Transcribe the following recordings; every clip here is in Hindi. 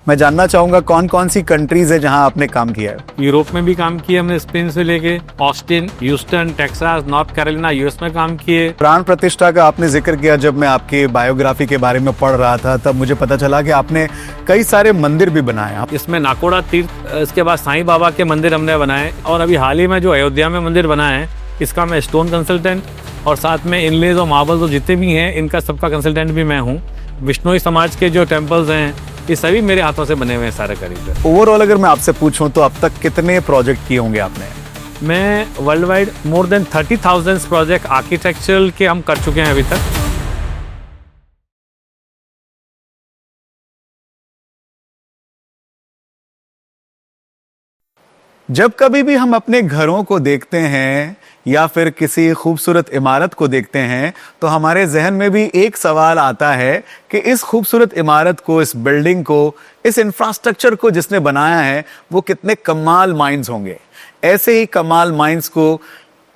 मैं जानना चाहूंगा कौन कौन सी कंट्रीज है जहां आपने काम किया है। यूरोप में भी काम किया हमने, स्पेन से लेके Austin, Houston, Texas, north Carolina, US में काम किए। प्राण प्रतिष्ठा का आपने जिक्र किया। जब मैं आपकी बायोग्राफी के बारे में पढ़ रहा था तब मुझे पता चला कि आपने कई सारे मंदिर भी बनाए। इसमें नाकोड़ा तीर्थ, इसके बाद साईं बाबा के मंदिर हमने बनाए, और अभी हाल ही में जो अयोध्या में मंदिर बना है इसका मैं स्टोन कंसल्टेंट, और साथ में इनलेज और मार्बल्स जितने भी हैं इनका सबका कंसल्टेंट भी मैं हूँ। विष्णोई समाज के जो टेम्पल्स हैं ये सभी मेरे हाथों से बने हुए हैं सारे करीब। ओवरऑल अगर मैं आपसे पूछूं तो अब तक कितने प्रोजेक्ट किए होंगे आपने? मैं world wide more than 30,000 project architectural के हम कर चुके हैं अभी तक। जब कभी भी हम अपने घरों को देखते हैं या फिर किसी खूबसूरत इमारत को देखते हैं तो हमारे जहन में भी एक सवाल आता है कि इस खूबसूरत इमारत को, इस बिल्डिंग को, इस इंफ्रास्ट्रक्चर को जिसने बनाया है वो कितने कमाल माइंड्स होंगे। ऐसे ही कमाल माइंड्स को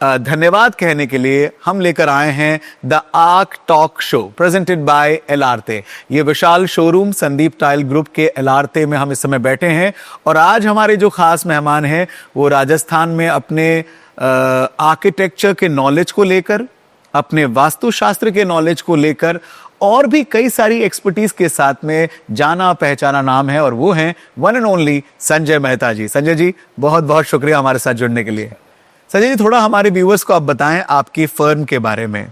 धन्यवाद कहने के लिए हम लेकर आए हैं the arc talk show presented by Elarte. ये विशाल शोरूम संदीप टाइल ग्रुप के एलार्ते में हम इस समय बैठे हैं और आज हमारे जो खास मेहमान हैं वो राजस्थान में अपने आर्किटेक्चर के नॉलेज को लेकर, अपने वास्तुशास्त्र के नॉलेज को लेकर और भी कई सारी एक्सपर्टीज के साथ में जाना पहचाना नाम है, और वो हैं one and only Sanjay Mehta ji. Sanjay ji बहुत बहुत शुक्रिया हमारे साथ जुड़ने के लिए। संजय जी थोड़ा हमारे व्यूअर्स को आप बताएं आपकी फर्म के बारे में।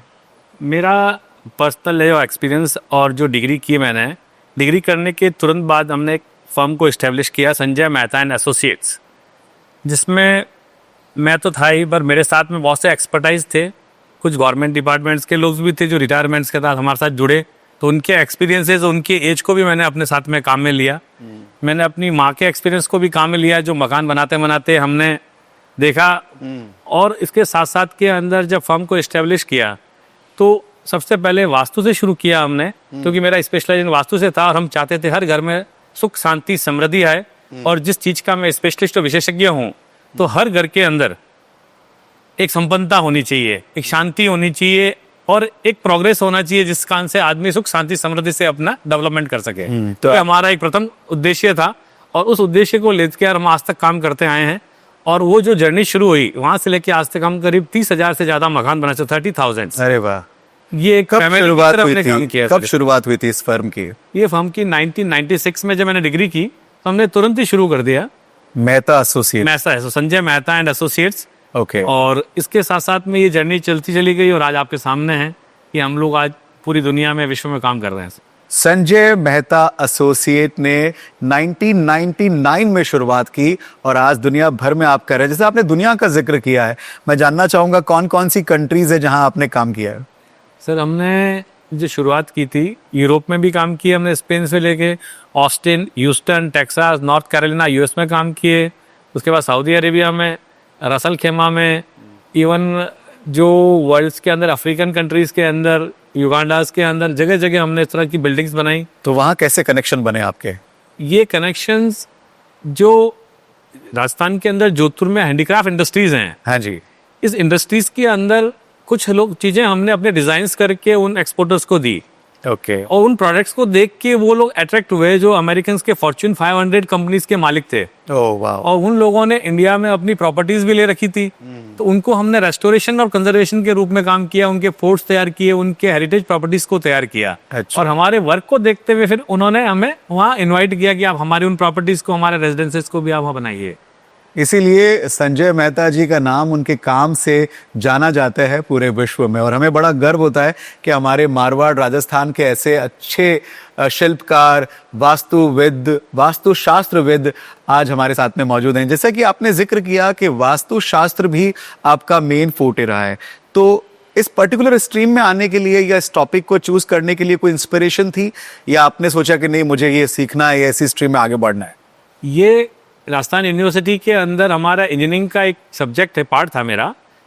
मेरा पर्सनल एक्सपीरियंस और जो डिग्री की मैंने, डिग्री करने के तुरंत बाद हमने एक फर्म को इस्टेब्लिश किया संजय मेहता एंड एसोसिएट्स, जिसमें मैं तो था ही पर मेरे साथ में बहुत से एक्सपर्टाइज थे। कुछ गवर्नमेंट डिपार्टमेंट्स के लोग भी थे जो रिटायरमेंट्स के साथ हमारे साथ जुड़े, तो उनके एक्सपीरियंसेस, उनके एज को भी मैंने अपने साथ में काम में लिया। मैंने अपनी माँ के एक्सपीरियंस को भी काम में लिया, जो मकान बनाते बनाते हमने देखा। और इसके साथ साथ के अंदर जब फर्म को इस्टेब्लिश किया तो सबसे पहले वास्तु से शुरू किया हमने, क्योंकि मेरा स्पेशलाइजेशन वास्तु से था और हम चाहते थे हर घर में सुख शांति समृद्धि आए। और जिस चीज का मैं स्पेशलिस्ट और विशेषज्ञ हूँ तो हर घर के अंदर एक संपन्नता होनी चाहिए, एक शांति होनी चाहिए और एक प्रोग्रेस होना चाहिए जिस कारण से आदमी सुख शांति समृद्धि से अपना डेवलपमेंट कर सके। तो हमारा एक प्रथम उद्देश्य था और उस उद्देश्य को लेकर हम आज तक काम करते आए हैं। और वो जो जर्नी शुरू हुई वहां से लेके आज तक हम करीब 30,000 से ज्यादा मकान बना चुके, 30,000। अरे वाह, ये कब शुरुआत हुई थी इस फर्म की? ये फर्म की 1996 में जब मैंने डिग्री की तो हमने तुरंत ही शुरू कर दिया Mehta associate, Sanjay Mehta and associates. Okay. और इसके साथ साथ में ये जर्नी चलती चली गई और आज आपके सामने है कि हम लोग आज पूरी दुनिया में, विश्व में काम कर रहे हैं। संजय मेहता एसोसिएट ने 1999 में शुरुआत की और आज दुनिया भर में आप कर रहे हैं। जैसे आपने दुनिया का जिक्र किया है, मैं जानना चाहूंगा कौन कौन सी कंट्रीज है जहां आपने काम किया है? सर हमने जो शुरुआत की थी यूरोप में भी काम किया हमने, स्पेन से लेके Austin, Houston, Texas, north Carolina, US में काम किए। उसके बाद सऊदी अरेबिया में, रसल खेमा में, इवन जो वर्ल्ड के अंदर अफ्रीकन कंट्रीज के अंदर, युगांडास के अंदर जगह जगह हमने इस तरह की बिल्डिंग्स बनाई। तो वहाँ कैसे कनेक्शन बने आपके? ये कनेक्शंस जो राजस्थान के अंदर जोधपुर में हैंडीक्राफ्ट इंडस्ट्रीज हैं, हाँ जी, इस इंडस्ट्रीज के अंदर कुछ लोग चीजें हमने अपने डिजाइन्स करके उन एक्सपोर्टर्स को दी। ओके। और उन प्रोडक्ट्स को देख के वो लोग अट्रैक्ट हुए जो अमेरिकन के फॉर्च्यून 500 कंपनीज के मालिक थे। ओह वाह। और उन लोगों ने इंडिया में अपनी प्रॉपर्टीज भी ले रखी थी, तो उनको हमने रेस्टोरेशन और कंजर्वेशन के रूप में काम किया, उनके फोर्ट्स तैयार किए, उनके हेरिटेज प्रॉपर्टीज को तैयार किया। अच्छा। और हमारे वर्क को देखते हुए फिर उन्होंने हमें वहाँ इन्वाइट किया कि आप हमारी उन प्रॉपर्टीज को, हमारे रेजिडेंसेस को भी आप वहाँ बनाइए। इसीलिए संजय मेहता जी का नाम उनके काम से जाना जाता है पूरे विश्व में, और हमें बड़ा गर्व होता है कि हमारे मारवाड़ राजस्थान के ऐसे अच्छे शिल्पकार, वास्तुविद, वास्तुशास्त्रविद आज हमारे साथ में मौजूद हैं। जैसा कि आपने जिक्र किया कि वास्तुशास्त्र भी आपका मेन फोटे रहा है, तो इस पर्टिकुलर स्ट्रीम में आने के लिए या इस टॉपिक को चूज करने के लिए कोई इंस्पिरेशन थी, या आपने सोचा कि नहीं मुझे ये सीखना है या इसी स्ट्रीम में आगे बढ़ना है? ये राजस्थान यूनिवर्सिटी के अंदर हमारा इंजीनियरिंग का एक सब्जेक्ट है, पार्ट था मेरा,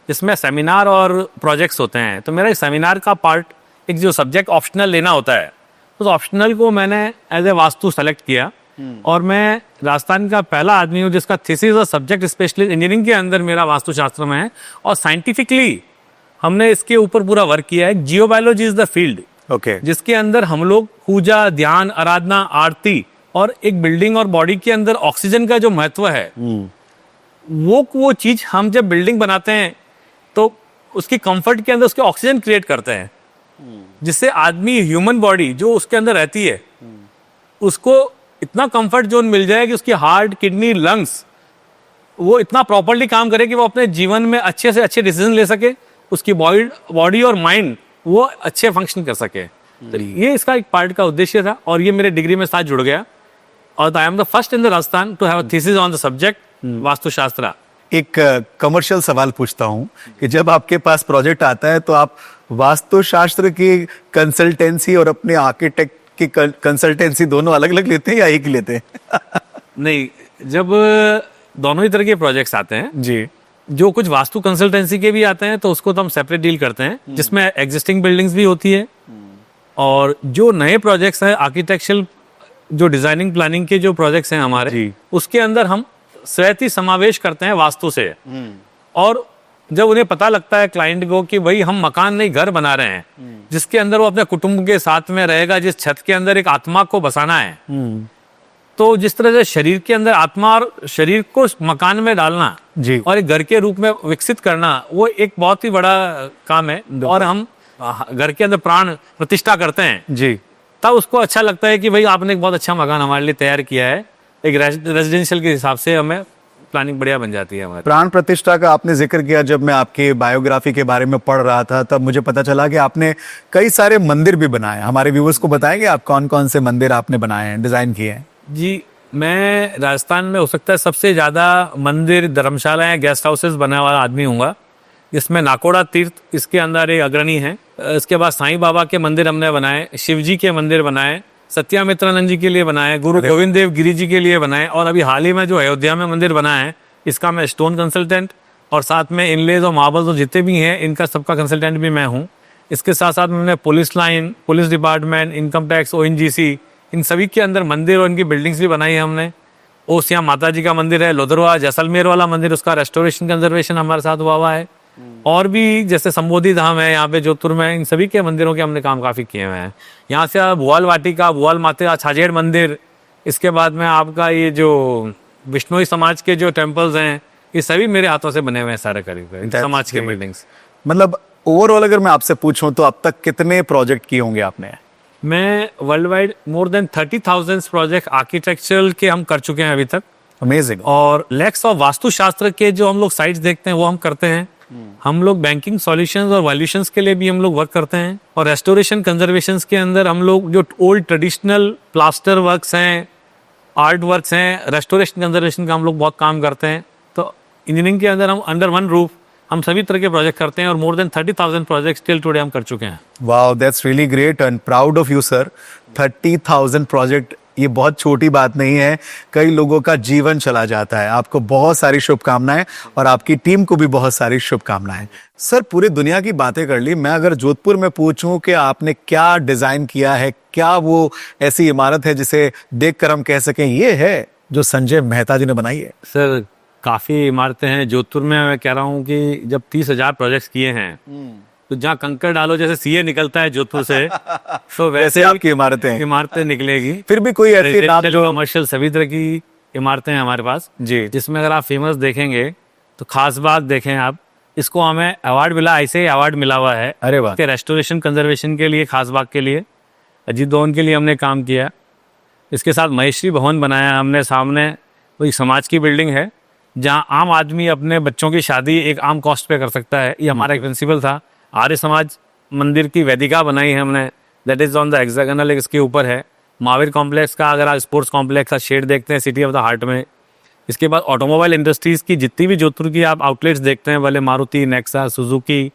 जिसमें सेमिनार और प्रोजेक्ट्स होते हैं। तो मेरा एक सेमिनार का पार्ट, एक जो सब्जेक्ट ऑप्शनल लेना होता है, उस ऑप्शनल को मैंने एज ए वास्तु सेलेक्ट किया। और मैं राजस्थान का पहला आदमी हूँ जिसका थीसिस और सब्जेक्ट स्पेशलिस्ट इंजीनियरिंग के अंदर मेरा वास्तुशास्त्र में है। और साइंटिफिकली हमने इसके ऊपर पूरा वर्क किया है। जियोबायोलॉजी इज द फील्ड, ओके, जिसके अंदर हम लोग पूजा, ध्यान, आराधना, आरती और एक बिल्डिंग और बॉडी के अंदर ऑक्सीजन का जो महत्व है, वो चीज हम जब बिल्डिंग बनाते हैं तो उसकी कंफर्ट के अंदर उसके ऑक्सीजन क्रिएट करते हैं, जिससे आदमी ह्यूमन बॉडी जो उसके अंदर रहती है उसको इतना कंफर्ट जोन मिल जाए कि उसकी हार्ट, किडनी, लंग्स वो इतना प्रॉपर्ली काम करे कि वो अपने जीवन में अच्छे से अच्छे डिसीजन ले सके, उसकी बॉडी और माइंड वो अच्छे फंक्शन कर सके। तो ये इसका एक पार्ट का उद्देश्य था और ये मेरे डिग्री में साथ जुड़ गया। और I am the first in the Rajasthan to have a thesis on the subject Vastushastra. एक कमर्शियल सवाल पूछता हूं कि जब आपके पास प्रोजेक्ट आता है तो आप वास्तुशास्त्र की कंसल्टेंसी और अपने आर्किटेक्ट की कंसल्टेंसी दोनों अलग अलग लेते हैं या एक ही लेते हैं? नहीं, जब दोनों ही तरह के प्रोजेक्ट्स आते हैं जी, जो कुछ वास्तु कंसल्टेंसी के भी आते हैं तो उसको तो हम सेपरेट डील करते हैं, जिसमें एग्जिस्टिंग बिल्डिंग्स भी होती है। और जो नए प्रोजेक्ट्स हैं आर्किटेक्चरल, जो डिजाइनिंग प्लानिंग के जो प्रोजेक्ट्स हैं हमारे जी। उसके अंदर हम स्वयं ही समावेश करते हैं वास्तु से। और जब उन्हें पता लगता है क्लाइंट को कि भाई हम मकान नहीं घर बना रहे हैं जिसके अंदर वो अपने कुटुंब के साथ में रहेगा, जिस छत के अंदर एक आत्मा को बसाना है, तो जिस तरह से शरीर के अंदर आत्मा और शरीर को मकान में डालना जी। और एक घर के रूप में विकसित करना, वो एक बहुत ही बड़ा काम है। और हम घर के अंदर प्राण प्रतिष्ठा करते हैं जी, तब उसको अच्छा लगता है कि भाई आपने एक बहुत अच्छा मकान हमारे लिए तैयार किया है। एक रेजिडेंशियल के हिसाब से हमें प्लानिंग बढ़िया बन जाती है हमारी। प्राण प्रतिष्ठा का आपने जिक्र किया। जब मैं आपके बायोग्राफी के बारे में पढ़ रहा था तब मुझे पता चला कि आपने कई सारे मंदिर भी बनाए। हमारे व्यूअर्स को बताएंगे आप कौन कौन से मंदिर आपने बनाए हैं, डिजाइन किए हैं? जी, मैं राजस्थान में हो सकता है सबसे ज़्यादा मंदिर, धर्मशालाएं, गेस्ट हाउसेस बनाने वाला आदमी हूँगा। इसमें नाकोड़ा तीर्थ इसके अंदर एक अग्रणी है। इसके बाद साईं बाबा के मंदिर हमने बनाए, शिव जी के मंदिर बनाए, सत्यामित्रानंद जी के लिए बनाए, गुरु गोविंद देव गिरी जी के लिए बनाए, और अभी हाल ही में जो अयोध्या में मंदिर बना है इसका मैं स्टोन कंसल्टेंट और साथ में इनलेज और मार्बल्स और जितने भी हैं इनका सबका कंसल्टेंट भी मैं हूँ। इसके साथ साथ मैंने police line, police department, income tax, ONGC, इन सभी के अंदर मंदिर और इनकी बिल्डिंग्स भी बनाई है हमने। ओसिया माता जी का मंदिर है, लोधरवा जैसलमेर वाला मंदिर, उसका रेस्टोरेशन कंजर्वेशन हमारे साथ हुआ है। और भी जैसे संबोधि धाम है यहाँ पे जोधपुर में, इन सभी के मंदिरों के हमने काम काफी किए हुए हैं। यहाँ से भुआल वाटिका, भुआल माता छाजेड़ मंदिर, इसके बाद में आपका ये जो विष्णोई समाज के जो टेम्पल्स हैं, ये सभी मेरे हाथों से बने हुए हैं सारे करीब समाज के बिल्डिंग्स। मतलब ओवरऑल अगर मैं आपसे पूछूं तो अब तक कितने प्रोजेक्ट किए होंगे आपने? मैं world wide more than 30,000 project architectural के हम कर चुके हैं अभी तक। अमेजिंग। और लैक्स ऑफ वास्तुशास्त्र के जो हम लोग साइट्स देखते हैं वो हम करते हैं। हम लोग बैंकिंग सॉल्यूशंस और वैल्यूशंस के लिए भी हम लोग वर्क करते हैं। और रेस्टोरेशन कंजर्वेशंस के अंदर हम लोग जो ओल्ड ट्रेडिशनल प्लास्टर वर्क्स हैं, आर्ट वर्क्स हैं, रेस्टोरेशन कंजर्वेशन का हम लोग बहुत काम करते हैं। तो इंजीनियरिंग के अंदर हम अंडर वन रूफ हम सभी तरह के प्रोजेक्ट करते हैं और more than 30,000 projects till today हम कर चुके हैं। Wow, that's really great and proud of you sir. 30,000 project, ये बहुत छोटी बात नहीं है, कई लोगों का जीवन चला जाता है। आपको बहुत सारी शुभकामनाएं और आपकी टीम को भी बहुत सारी शुभकामनाएं। सर, पूरी दुनिया की बातें कर ली, मैं अगर जोधपुर में पूछूं कि आपने क्या डिजाइन किया है, क्या वो ऐसी इमारत है जिसे देखकर हम कह सकें ये है जो संजय मेहता जी ने बनाई है? सर, काफी इमारतें हैं जोधपुर में। मैं कह रहा हूँ कि जब 30,000 प्रोजेक्ट्स किए हैं तो जहाँ कंकड़ डालो जैसे सीए निकलता है जोधपुर से, तो वैसे आपकी इमारतें निकलेगी। फिर भी कोई ऐसी जो कमर्शियल सभी तरह की इमारतें हैं हमारे पास जी, जिसमें अगर आप फेमस देखेंगे तो खास बात देखें आप, इसको हमें अवार्ड मिला, ऐसे ही अवार्ड मिला हुआ है। अरे वाह। रेस्टोरेशन कंजर्वेशन के लिए, खास बाग के लिए, अजीत भवन के लिए हमने काम किया। इसके साथ महेश्वरी भवन बनाया हमने, सामने वही समाज की बिल्डिंग है जहाँ आम आदमी अपने बच्चों की शादी एक आम कॉस्ट पे कर सकता है। ये हमारा एक प्रिंसिपल था। आर्य समाज मंदिर की वेदिका बनाई है हमने, that is on the hexagonal, इसके ऊपर है। महावीर कॉम्प्लेक्स का अगर आप स्पोर्ट्स कॉम्प्लेक्स का शेड देखते हैं सिटी ऑफ द हार्ट में। इसके बाद ऑटोमोबाइल इंडस्ट्रीज की जितनी भी जोधपुर की आप आउटलेट्स देखते हैं, भले Maruti, Nexa, Suzuki,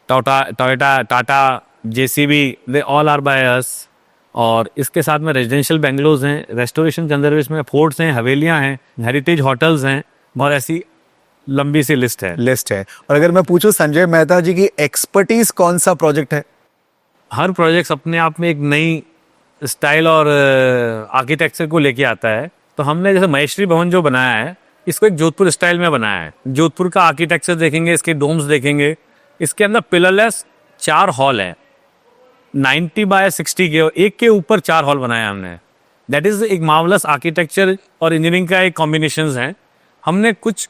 Toyota, Tata, JCB, they all are by us. और इसके साथ में रेजिडेंशियल बेंगलोज हैं, रेस्टोरेशन कंजर्वेशन में फोर्ट्स हैं, हवेलियां हैं, हेरिटेज होटल्स हैं, बहुत ऐसी लंबी सी लिस्ट है। और अगर मैं पूछूं संजय मेहता जी की एक्सपर्टीज कौन सा प्रोजेक्ट है? हर प्रोजेक्ट अपने आप में एक नई स्टाइल और आर्किटेक्चर को लेके आता है। तो हमने जैसे महेश्वरी भवन जो बनाया है, इसको एक जोधपुर स्टाइल में बनाया है। जोधपुर का आर्किटेक्चर देखेंगे, इसके डोम्स देखेंगे, इसके अंदर पिलरलेस 4 हॉल है, 90 बाय 60 के, एक के ऊपर 4 हॉल बनाया हमने, दैट इज़ एक मार्वलस आर्किटेक्चर और इंजीनियरिंग का एक कॉम्बिनेशन है। हमने कुछ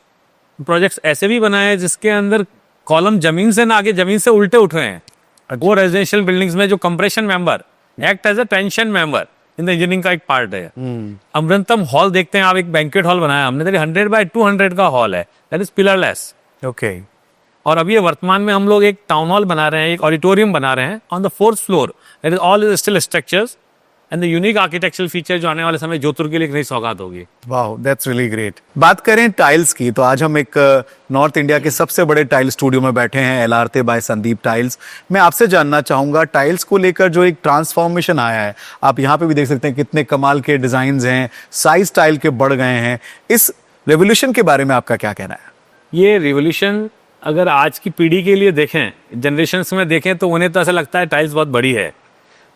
प्रोजेक्ट्स ऐसे भी बनाए हैं जिसके अंदर कॉलम जमीन से ना आगे, जमीन से उल्टे उठ रहे हैं। वो रेजिडेंशियल बिल्डिंग्स में जो compression member act as a tension member in the engineering का एक पार्ट है। अमृतम हॉल देखते हैं आप, एक बैंक्वेट हॉल बनाया हमने, 100 बाय 200 का हॉल है, दैट इज पिलरलेस। ओके। और अभी ये वर्तमान में हम लोग एक टाउन हॉल बना रहे हैं, एक ऑडिटोरियम बना रहे हैं on the 4th floor. That is all steel structures and the unique architectural feature जो आने वाले समय जोधपुर के लिए एक नई सौगात होगी। वाह, दैट्स रियली ग्रेट। बात करें टाइल्स की, तो आज हम एक नॉर्थ इंडिया के सबसे बड़े टाइल स्टूडियो में बैठे हैं, एलआरते बाय संदीप टाइल्स। मैं आपसे जानना चाहूंगा टाइल्स को लेकर जो एक ट्रांसफॉर्मेशन आया है, आप यहाँ पे भी देख सकते हैं कितने कमाल के डिजाइन हैं, साइज टाइल के बढ़ गए हैं, इस रेवोल्यूशन के बारे में आपका क्या कहना है? ये रिवोल्यूशन अगर आज की पीढ़ी के लिए देखें, जनरेशन्स में देखें, तो उन्हें तो ऐसा लगता है टाइल्स बहुत बड़ी है,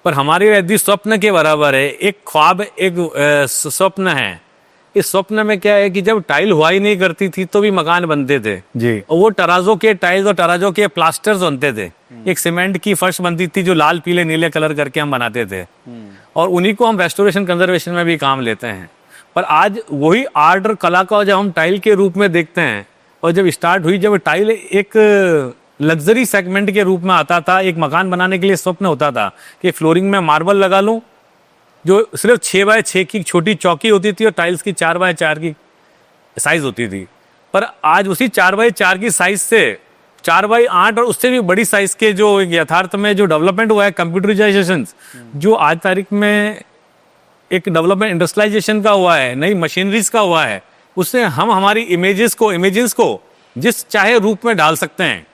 पर हमारे यदि स्वप्न के बराबर है। एक ख्वाब, एक स्वप्न है। इस स्वप्न में क्या है कि जब टाइल हुआ ही नहीं करती थी तो भी मकान बनते थे जी, और वो टराजो के टाइल्स और टराजो के प्लास्टर्स बनते थे। एक सीमेंट की फर्श बनती थी जो लाल पीले नीले कलर करके हम बनाते थे, और उन्हीं को हम रेस्टोरेशन कंजर्वेशन में भी काम लेते हैं। पर आज वही आर्ट और कला को जब हम टाइल के रूप में देखते हैं, और जब स्टार्ट हुई, जब टाइल एक लग्जरी सेगमेंट के रूप में आता था, एक मकान बनाने के लिए स्वप्न होता था कि फ्लोरिंग में मार्बल लगा लूं, जो सिर्फ 6 बाय 6 की छोटी चौकी होती थी और टाइल्स की 4 बाय 4 की साइज होती थी। पर आज उसी 4 बाय 4 की साइज से 4 बाय 8 और उससे भी बड़ी साइज के जो यथार्थ में जो डेवलपमेंट हुआ है, कंप्यूटराइजेशन जो आज तारीख में एक डेवलपमेंट इंडस्ट्रियलाइजेशन का हुआ है, नई मशीनरीज का हुआ है, उससे हम हमारी इमेजेस को जिस चाहे रूप में डाल सकते हैं।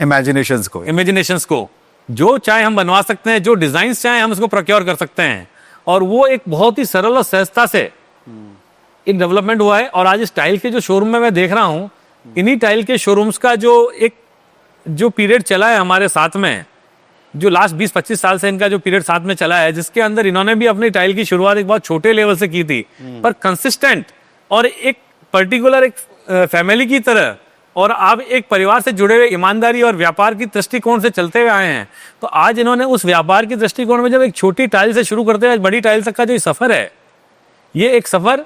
इमेजिनेशंस को जो चाहे हम बनवा सकते हैं, जो डिजाइन्स चाहे हम उसको प्रोक्योर कर सकते हैं, और वो एक बहुत ही सरल और सहजता से एक डेवलपमेंट हुआ है। और आज इस टाइल के जो शोरूम में मैं देख रहा हूँ, इन्हीं टाइल के शोरूम्स का जो पीरियड चला है हमारे साथ में, जो लास्ट 20-25 साल से इनका जो पीरियड साथ में चला है, जिसके अंदर इन्होंने भी अपनी टाइल की शुरुआत एक बहुत छोटे लेवल से की थी, पर कंसिस्टेंट और एक पर्टिकुलर एक फैमिली की तरह, और आप एक परिवार से जुड़े हुए ईमानदारी और व्यापार की दृष्टिकोण से चलते हुए आए हैं। तो आज इन्होंने उस व्यापार की दृष्टिकोण में जब एक छोटी टाइल से शुरू करते हैं बड़ी टाइल तक का जो सफर है, ये एक सफर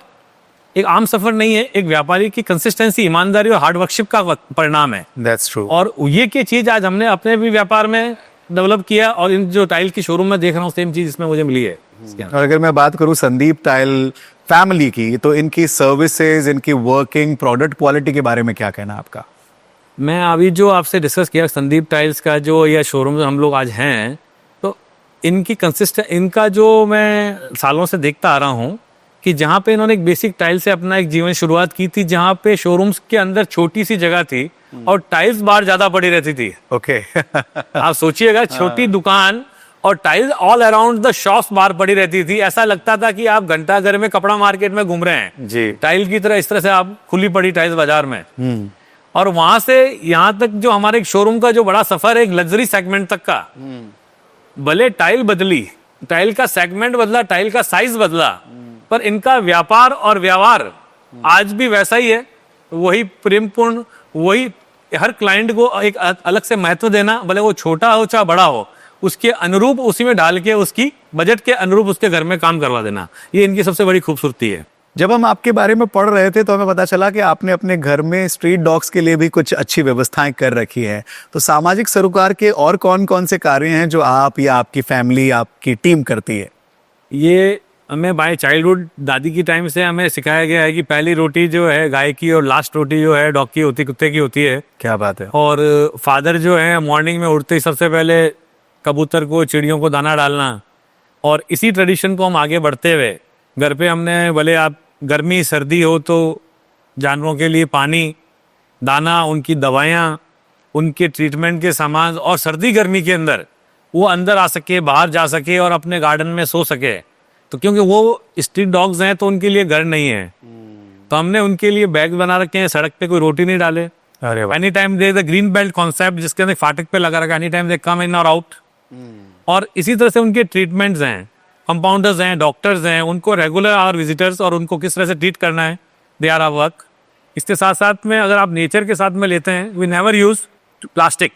एक आम सफर नहीं है, एक व्यापारी की कंसिस्टेंसी, ईमानदारी और हार्डवर्कशिप का परिणाम है। That's true. और ये की चीज आज हमने अपने भी व्यापार में डेवलप किया, और इन जो टाइल की शोरूम में देख रहा हूँ सेम चीज इसमें मुझे मिली है। और अगर मैं बात करूं संदीप टाइल फैमिली की, तो इनकी सर्विसेज, इनकी वर्किंग, प्रोडक्ट क्वालिटी के बारे में क्या कहना है आपका? मैं अभी जो आपसे डिस्कस किया संदीप टाइल्स का जो या शोरूम हम लोग आज हैं, तो इनका जो मैं सालों से देखता आ रहा हूँ कि जहाँ पे इन्होंने एक बेसिक टाइल से अपना एक जीवन शुरुआत की थी, जहाँ पे शोरूम्स के अंदर छोटी सी जगह थी और टाइल्स बाहर ज्यादा पड़ी रहती थी। ओके। आप सोचिएगा, छोटी दुकान और tiles all around the shops बाहर पड़ी रहती थी। ऐसा लगता था कि आप घंटाघर में कपड़ा मार्केट में घूम रहे हैं जी, टाइल की तरह। इस तरह से आप खुली पड़ी टाइल्स बाजार में, और वहां से यहाँ तक जो हमारे एक शोरूम का जो बड़ा सफर है एक लग्जरी सेगमेंट तक का, भले टाइल बदली, टाइल का सेगमेंट बदला, टाइल का साइज बदला, पर इनका व्यापार और व्यवहार आज भी वैसा ही है। वही प्रेमपूर्ण, वही हर क्लाइंट को एक अलग से महत्व देना, भले वो छोटा हो चाहे बड़ा हो, उसके अनुरूप उसी में डाल के उसकी बजट के अनुरूप उसके घर में काम करवा देना, ये इनकी सबसे बड़ी खूबसूरती है। जब हम आपके बारे में पढ़ रहे थे तो हमें पता चला कि आपने अपने घर में स्ट्रीट डॉग्स के लिए भी कुछ अच्छी व्यवस्थाएं कर रखी है। तो सामाजिक सरोकार के और कौन कौन से कार्य हैं जो आप या आपकी फैमिली, आपकी टीम करती है? ये हमें बाय चाइल्डहुड दादी की टाइम से हमें सिखाया गया है कि पहली रोटी जो है गाय की और लास्ट रोटी जो है डॉग की होती, कुत्ते की होती है। क्या बात है। और फादर जो है मॉर्निंग में उठते ही सबसे पहले कबूतर को, चिड़ियों को दाना डालना, और इसी ट्रेडिशन को हम आगे बढ़ते हुए घर पे हमने, भले आप गर्मी सर्दी हो तो जानवरों के लिए पानी, दाना, उनकी दवाइयाँ, उनके ट्रीटमेंट के सामान, और सर्दी गर्मी के अंदर वो अंदर आ सके, बाहर जा सके और अपने गार्डन में सो सके। तो क्योंकि वो स्ट्रीट डॉग्स हैं तो उनके लिए घर नहीं है, तो हमने उनके लिए बैग बना रखे हैं, सड़क पे कोई रोटी नहीं डाले। अरे any time they the green belt concept, जिसके अंदर फाटक पे लगा रखा है, एनी टाइम दे कम इन और आउट। और इसी तरह से उनके ट्रीटमेंट्स हैं, कंपाउंडर्स हैं, डॉक्टर्स हैं, उनको रेगुलर आवर विजिटर्स और उनको किस तरह से ट्रीट करना है, दे आर आवर वर्क। इसके साथ साथ में अगर आप नेचर के साथ में लेते हैं, वी नेवर यूज प्लास्टिक।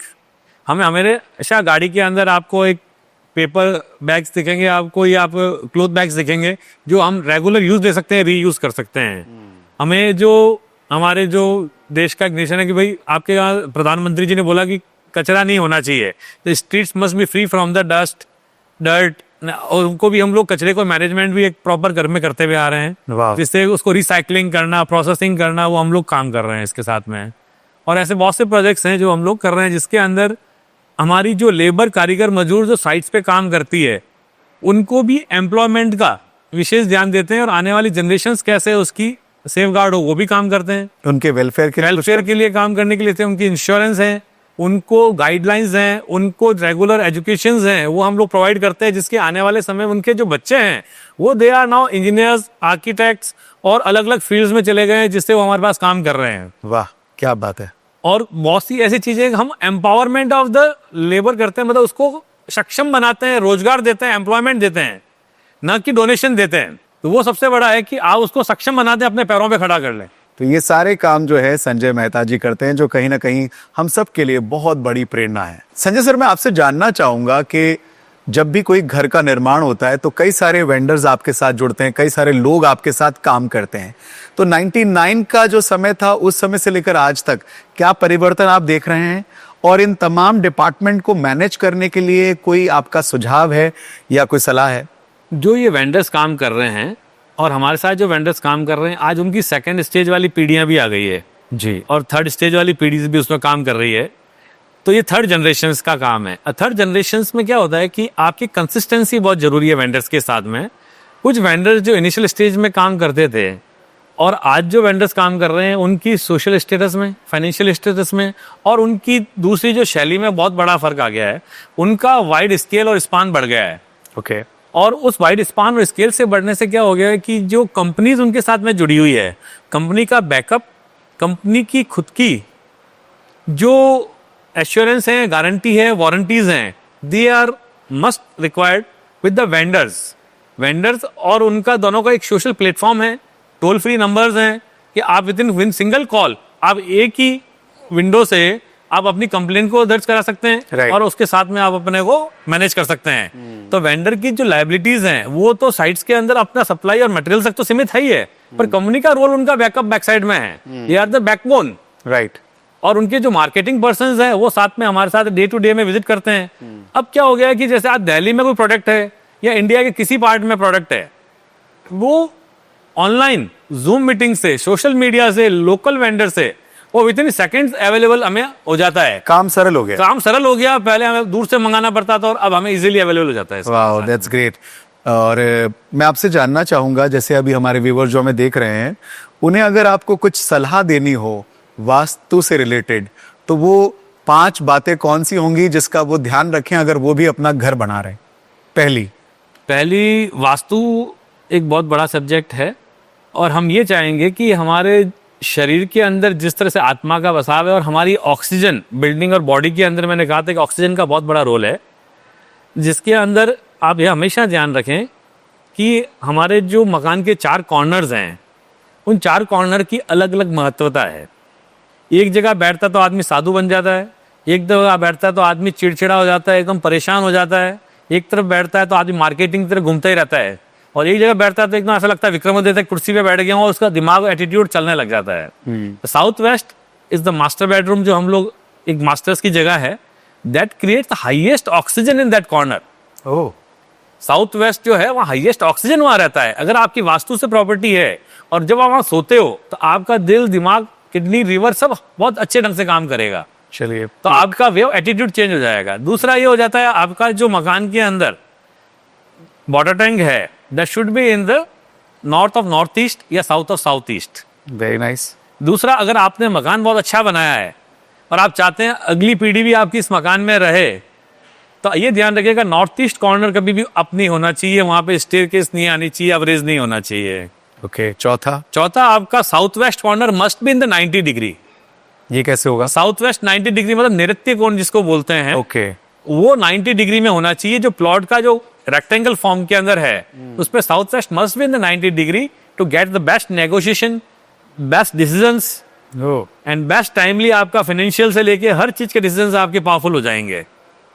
हमें हमारे हमेशा गाड़ी के अंदर आपको एक पेपर बैग्स दिखेंगे आपको, या आप क्लोथ बैग्स दिखेंगे जो हम रेगुलर यूज ले सकते हैं, रीयूज कर सकते हैं। हमें जो हमारे जो देश का एक नेशन है कि भाई आपके यहाँ प्रधानमंत्री जी ने बोला कि कचरा नहीं होना चाहिए, the streets must be free from the dirt, और उनको भी हम लोग कचरे को मैनेजमेंट भी एक प्रॉपर घर में करते हुए आ रहे हैं, जिससे उसको रिसाइकलिंग करना, प्रोसेसिंग करना, वो हम लोग काम कर रहे हैं इसके साथ में। और ऐसे बहुत से प्रोजेक्ट्स हैं जो हम लोग कर रहे हैं, जिसके अंदर हमारी जो लेबर, कारीगर, मजदूर जो साइट्स पे काम करती है, उनको भी एम्प्लॉयमेंट का विशेष ध्यान देते हैं, और आने वाली जनरेशन्स कैसे उसकी सेफगार्ड हो वो भी काम करते हैं। उनके वेलफेयर के लिए काम करने के लिए उनकी इंश्योरेंस है, उनको गाइडलाइंस हैं, उनको रेगुलर एजुकेशंस हैं, वो हम लोग प्रोवाइड करते हैं, जिसके आने वाले समय में उनके जो बच्चे हैं वो they are now engineers, architects और अलग अलग फील्ड्स में चले गए हैं, जिससे वो हमारे पास काम कर रहे हैं। वाह, क्या बात है। और बहुत सी ऐसी चीजें हम एम्पावरमेंट ऑफ द लेबर करते हैं, मतलब उसको सक्षम बनाते हैं, रोजगार देते हैं, एम्प्लॉयमेंट देते हैं, ना कि डोनेशन देते हैं। तो वो सबसे बड़ा है कि आप उसको सक्षम बनाते हैं, अपने पैरों पे खड़ा कर लें। तो ये सारे काम जो है संजय मेहता जी करते हैं, जो कहीं ना कहीं हम सब के लिए बहुत बड़ी प्रेरणा है। संजय सर, मैं आपसे जानना चाहूंगा कि जब भी कोई घर का निर्माण होता है तो कई सारे वेंडर्स आपके साथ जुड़ते हैं, कई सारे लोग आपके साथ काम करते हैं। तो 99 का जो समय था, उस समय से लेकर आज तक क्या परिवर्तन आप देख रहे हैं? और इन तमाम डिपार्टमेंट को मैनेज करने के लिए कोई आपका सुझाव है या कोई सलाह है? जो ये वेंडर्स काम कर रहे हैं और हमारे साथ जो वेंडर्स काम कर रहे हैं, आज उनकी सेकंड स्टेज वाली पीढ़ियां भी आ गई है जी, और थर्ड स्टेज वाली पीढ़ी भी उसमें काम कर रही है। तो ये थर्ड जनरेशन का काम है। थर्ड जनरेशन में क्या होता है कि आपकी कंसिस्टेंसी बहुत जरूरी है वेंडर्स के साथ में। कुछ वेंडर्स जो इनिशियल स्टेज में काम करते थे और आज जो वेंडर्स काम कर रहे हैं, उनकी सोशल स्टेटस में, फाइनेंशियल स्टेटस में और उनकी दूसरी जो शैली में बहुत बड़ा फर्क आ गया है। उनका वाइड स्केल और स्पान बढ़ गया है। ओके। और उस वाइड स्पान और स्केल से बढ़ने से क्या हो गया है कि जो कंपनीज उनके साथ में जुड़ी हुई है, कंपनी का बैकअप, कंपनी की खुद की जो एश्योरेंस है, गारंटी है, वारंटीज हैं, they are must required with the vendors और उनका दोनों का एक सोशल प्लेटफॉर्म है, टोल फ्री नंबर्स हैं कि आप विद सिंगल कॉल आप एक ही विंडो से आप अपनी कंप्लेंट को दर्ज करा सकते हैं Right. और उसके साथ में आप अपने को मैनेज कर सकते हैं। तो वेंडर की जो लायबिलिटीज हैं वो तो साइट्स के अंदर अपना सप्लाई और मटेरियल तक तो सीमित है ही है, पर कंपनी का रोल उनका बैकअप बैक साइड में है। They are the backbone. Right. और उनके जो मार्केटिंग पर्संस हैं वो साथ में हमारे साथ डे टू डे में विजिट करते हैं। अब क्या हो गया है कि जैसे आज दिल्ली में कोई प्रोडक्ट है या इंडिया के किसी पार्ट में प्रोडक्ट है, वो ऑनलाइन जूम मीटिंग से, सोशल मीडिया से, लोकल वेंडर से वो विद इन सेकंड्स अवेलेबल हमें हो जाता है। काम सरल हो गया। काम सरल हो गया, पहले हमें दूर से मंगाना पड़ता था और अब हमें इजीली अवेलेबल हो जाता है। Wow, that's great. और मैं आपसे जानना चाहूंगा, जैसे अभी हमारे व्यूअर्स जो हमें देख रहे हैं, उन्हें अगर आपको कुछ सलाह देनी हो वास्तु से रिलेटेड, तो वो 5 बातें कौन सी होंगी जिसका वो ध्यान रखें अगर वो भी अपना घर बना रहे हैं? पहली वास्तु एक बहुत बड़ा सब्जेक्ट है और हम ये चाहेंगे कि हमारे शरीर के अंदर जिस तरह से आत्मा का बसाव है और हमारी ऑक्सीजन बिल्डिंग और बॉडी के अंदर, मैंने कहा था कि ऑक्सीजन का बहुत बड़ा रोल है, जिसके अंदर आप यह हमेशा ध्यान रखें कि हमारे जो मकान के 4 कॉर्नर्स हैं, उन 4 कॉर्नर की अलग अलग महत्वता है। एक जगह बैठता तो आदमी साधु बन जाता है, एक जगह बैठता है तो आदमी चिड़चिड़ा हो जाता है, एकदम परेशान हो जाता है, एक तरफ बैठता है तो आदमी मार्केटिंग की तरफ घूमता ही रहता है, और एक जगह बैठता है तो एकदम ऐसा लगता है विक्रमादित्य कुर्सी पे बैठ गया हूं और उसका दिमाग एटीट्यूड चलने लग जाता है। South west is the master bedroom, जो हम लोग एक मास्टर्स की जगह है, that creates the highest oxygen in that corner. Oh, south west जो है वहाँ हाईएस्ट ऑक्सीजन वहाँ रहता है। अगर आपकी वास्तु से प्रॉपर्टी है और जब आप वहाँ सोते हो तो आपका दिल, दिमाग, किडनी, लीवर सब बहुत अच्छे ढंग से काम करेगा। चलिए, तो आपका वे एटीट्यूड चेंज हो जाएगा। दूसरा ये हो जाता है, आपका जो मकान के अंदर वाटर टैंक है, that should be in the north of north east या south of south east. Very nice. दूसरा, अगर आपने मकान बहुत अच्छा बनाया है और आप चाहते हैं अगली पीढ़ी भी आपकी इस मकान में रहे, तो ये ध्यान रखिएगा नॉर्थ ईस्ट कॉर्नर कभी भी अप नहीं होना चाहिए, वहां पे स्टेयरकेस नहीं आनी चाहिए, अवरेज नहीं होना चाहिए। ओके, चौथा आपका south west corner must be in the 90 degree. ये कैसे होगा? साउथ वेस्ट 90 डिग्री मतलब नैऋत्य कोण जिसको बोलते हैं, ओके, वो 90 डिग्री में होना चाहिए। जो प्लॉट का जो रेक्टेंगल फॉर्म के अंदर है उस पे south west must be in the 90 degree to get the best negotiation, best decisions and best timely. आपका फाइनेंशियल से लेके हर चीज के डिसीजंस आपके पावरफुल हो जाएंगे।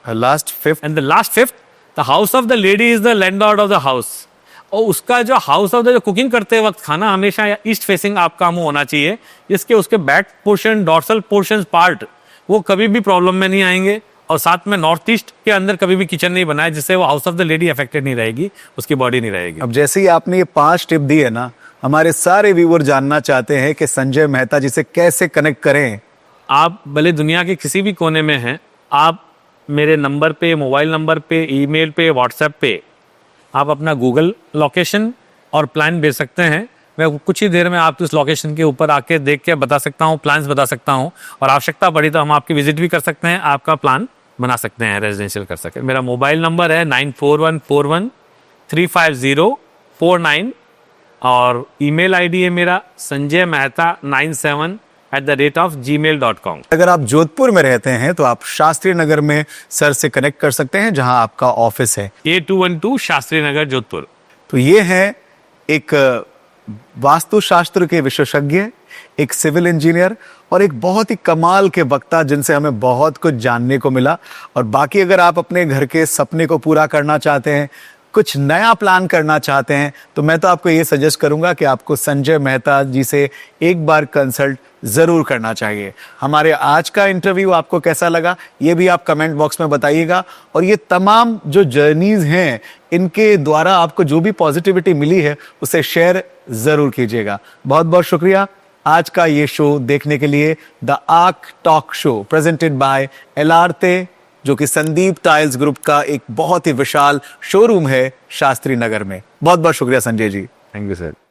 Last fifth and the last fifth, the house of the lady is the landlord of the house. और उसका जो हाउस ऑफ द जो कुकिंग करते वक्त खाना हमेशा ईस्ट फेसिंग आपका मुंह होना चाहिए, जिसके उसके back portion, dorsal portion part वो कभी भी प्रॉब्लम में नहीं आएंगे। और साथ में नॉर्थ ईस्ट के अंदर कभी भी किचन नहीं बनाए जिससे वो house of the lady affected नहीं रहेगी, उसकी बॉडी नहीं रहेगी। अब जैसे ही आपने ये 5 टिप दी है ना, हमारे सारे व्यूअर जानना चाहते हैं कि संजय मेहता जी से कैसे कनेक्ट करें। आप भले दुनिया के किसी भी कोने में हैं, आप मेरे नंबर पे, मोबाइल नंबर पे, ईमेल पे, व्हाट्सएप पे आप अपना गूगल लोकेशन और प्लान भेज सकते हैं। मैं कुछ ही देर में आपको इस लोकेशन के ऊपर आके देख के बता सकता हूँ, प्लान्स बता सकता हूँ, और आवश्यकता पड़ी तो हम आपकी विजिट भी कर सकते हैं, आपका प्लान बना सकते हैं, रेजिडेंशियल कर सकते हैं। मेरा मोबाइल नंबर है 9414135049 और ईमेल आईडी है मेरा sanjaymehta97@gmail.com। अगर आप जोधपुर में रहते हैं तो आप शास्त्री नगर में सर से कनेक्ट कर सकते हैं, जहां आपका ऑफिस है। A212 शास्त्री नगर, जोधपुर। तो ये है एक वास्तुशास्त्र के विशेषज्ञ, एक सिविल इंजीनियर और एक बहुत ही कमाल के वक्ता, जिनसे हमें बहुत कुछ जानने को मिला। और बाकी अगर आप अपने घर के सपने को पूरा करना चाहते हैं, कुछ नया प्लान करना चाहते हैं, तो मैं तो आपको ये सजेस्ट करूंगा कि आपको संजय मेहता जी से एक बार कंसल्ट जरूर करना चाहिए। हमारे आज का इंटरव्यू आपको कैसा लगा ये भी आप कमेंट बॉक्स में बताइएगा। और ये तमाम जो जर्नीज हैं, इनके द्वारा आपको जो भी पॉजिटिविटी मिली है उसे शेयर जरूर कीजिएगा। बहुत बहुत शुक्रिया आज का ये शो देखने के लिए। The arc talk show presented by Elarte, जो कि संदीप टाइल्स ग्रुप का एक बहुत ही विशाल शोरूम है शास्त्री नगर में। बहुत बहुत शुक्रिया Sanjay ji. Thank you sir.